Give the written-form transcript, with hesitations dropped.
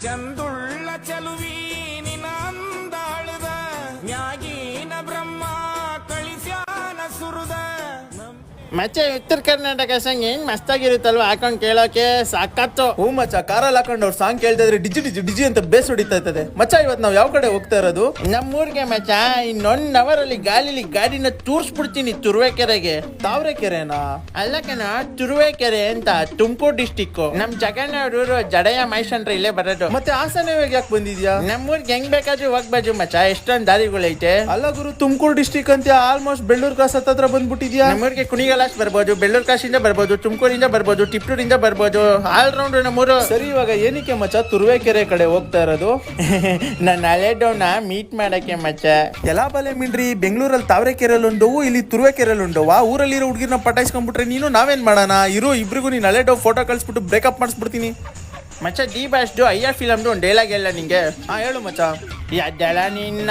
ಚಂದುಳ್ಳ ಚಲುವಿ ನಿನಂದಾಳದ ನ್ಯಾಗೀನ ಬ್ರಹ್ಮ ಕಳಿಸ್ಯಾನ ಸುರದ. ಮಚ್ಚ ಉತ್ತರ ಕರ್ನಾಟಕ ಸಾಂಗ್ ಏನ್ ಮಸ್ತಾಗಿರುತ್ತಲ್ವ, ಹಾಕೊಂಡ್ ಕೇಳೋಕೆ ಸಾಕತ್ತು. ಹೂ ಮಚ್ಚ, ಕಾರಲ್ಲಿ ಹಾಕೊಂಡು ಅವ್ರು ಸಾಂಗ್ ಕೇಳ್ತಾ ಇದ್ರೆ ಡಿಜಿ ಡಿಜಿ ಡಿಜಿ ಅಂತ ಬೇಸ್ ಹೊಡಿತಾ ಇರ್ತದೆ. ಮಚ್ಚ, ಇವತ್ತು ನಾವು ಯಾವ ಕಡೆ ಹೋಗ್ತಾ ಇರೋದು? ನಮ್ಮೂರ್ಗೆ ಮಚ್ಚ. ಇನ್ನೊಂದ್ ಅವರ್ ಅಲ್ಲಿ ಗಾಲಿಲಿ ಗಾಡಿನ ತೂರ್ಸ್ಬಿಡ್ತೀನಿ ತುರುವೇಕೆರೆಗೆ. ತಾವರೆಕೆರೆನಾ? ಅಲ್ಲ ಕಣ, ತುರುವೇಕೆರೆ ಅಂತ ತುಮಕೂರು ಡಿಸ್ಟಿಕ್. ನಮ್ ಜಗಣ್ಣವ್ರೂರು ಜಡೆಯ ಮೈಸಂಡ್ರೆ ಇಲ್ಲೇ ಬರೋದು. ಮತ್ತೆ ಹಾಸನ ಯಾಕೆ ಬಂದಿದ್ಯಾ? ನಮ್ಮೂರ್ಗೆ ಹೆಂಗ್ ಬೇಕಾದ್ರೂ ಹೋಗ್ಬಾಜು ಮಚ್ಚ, ಎಷ್ಟೊಂದ್ ದಾರಿಗಳೈತೆ. ಅಲ್ಲ ಗುರು, ತುಮಕೂರು ಡಿಸ್ಟಿಕ್ ಅಂತ ಆಲ್ಮೋಸ್ಟ್ ಬೆಳ್ಳೂರು ಕ್ರಾಸ್ ಹತ್ರ ಬಂದ್ಬಿಟ್ಟಿದ್ಯಾ. ನಮ್ಮೂರ್ಗೆ ಕುಣಿಗಲ್ ಬರ್ಬೋದು, ಬೆಳ್ಳೂರು ಕಾಶಿಂದ ಬರ್ಬೋದು, ತುಮಕೂರಿಂದ ಬರ್ಬೋದು, ಟಿಪ್ಟೂರಿಂದ ಬರ್ಬೋದು. ಆಲ್ ರೌಂಡ್ ನಮ್ಮೂರು. ಸರಿ, ಇವಾಗ ಏನಕ್ಕೆ ಮಚ್ಚ ತುರುವೇಕೆರೆ ಕಡೆ ಹೋಗ್ತಾ ಇರೋದು? ನನ್ನ ಹಳೆದವ್ನ ಮೀಟ್ ಮಾಡಕ್ಕೆ ಮಚ್ಚ. ಎಲ್ಲಾ ಬಲೆ ಮಿಂಡ್ರಿ, ಬೆಂಗಳೂರಲ್ಲಿ ತಾವರೆಕೆರೆಯಲ್ಲಿ ಉಂಡವು, ಇಲ್ಲಿ ತುರುವೇಕೆರೆಯಲ್ಲಿ ಉಂಡವು. ಆ ಊರಲ್ಲಿರೋ ಹುಡುಗಿರ್ನ ಪಟಾಯಿಸ್ಕೊಂಡ್ಬಿಟ್ರೆ ನೀನು ನಾವೇನ್ ಮಾಡೋಣ? ಇರೋ ಇಬ್ರಿಗೂ ನೀನು ಹಳೆದವ್ ಫೋಟೋ ಕಳಿಸ್ಬಿಟ್ಟು ಬ್ರೇಕಪ್ ಮಾಡಿಸ್ಬಿಡ್ತೀನಿ. ಮಚ್ಚ, ಡಿ ಬಾಸ್ದು ಅಯ್ಯ ಫಿಲಮ್ದು ಒಂದು ಡೈಲಾಗ್ ಎಲ್ಲ ನಿಂಗೆ. ಹೇಳು ಮಚ್ಚ. ಯಾದಳ ನಿನ್ನ